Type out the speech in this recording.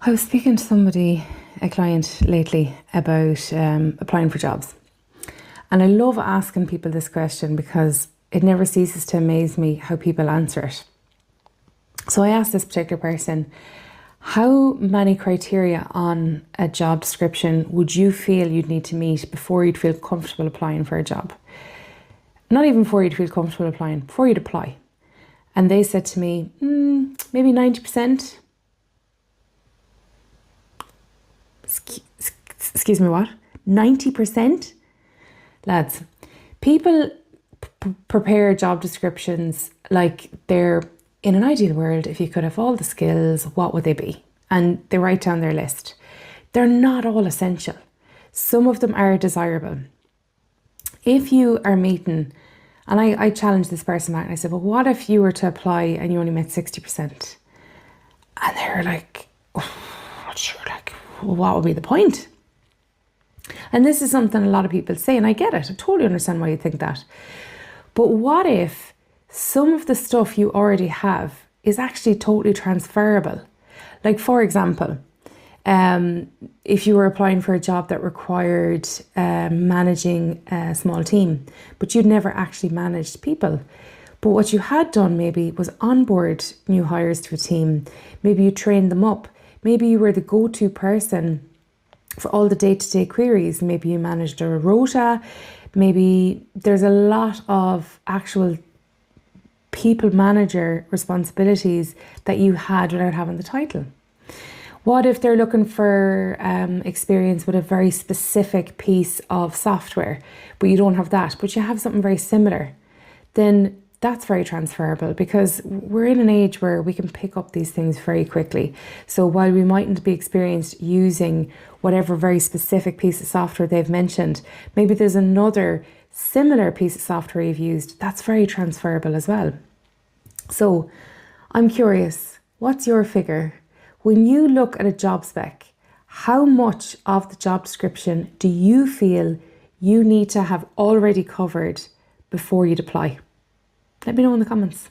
I was speaking to somebody, a client lately, about applying for jobs. And I love asking people this question because it never ceases to amaze me how people answer it. So I asked this particular person, how many criteria on a job description would you feel you'd need to meet before you'd feel comfortable applying for a job? Not even before you'd feel comfortable applying, before you'd apply. And they said to me, maybe 90%. Excuse me, what? 90%? Lads, people prepare job descriptions like they're, in an ideal world, if you could have all the skills, what would they be? And they write down their list. They're not all essential. Some of them are desirable. If you are meeting, and I challenged this person back and I said, well, what if you were to apply and you only met 60%? And they were like, not sure, well, what would be the point? And this is something a lot of people say, and I get it. I totally understand why you think that. But what if some of the stuff you already have is actually totally transferable? Like, for example, if you were applying for a job that required managing a small team, but you'd never actually managed people. But what you had done maybe was onboard new hires to a team. Maybe you trained them up. Maybe you were the go-to person for all the day-to-day queries. Maybe you managed a rota. Maybe there's a lot of actual people manager responsibilities that you had without having the title. What if they're looking for experience with a very specific piece of software, but you don't have that, but you have something very similar? Then that's very transferable, because we're in an age where we can pick up these things very quickly. So while we mightn't be experienced using whatever very specific piece of software they've mentioned, maybe there's another similar piece of software you've used that's very transferable as well. So I'm curious, what's your figure? When you look at a job spec, how much of the job description do you feel you need to have already covered before you'd apply? Let me know in the comments.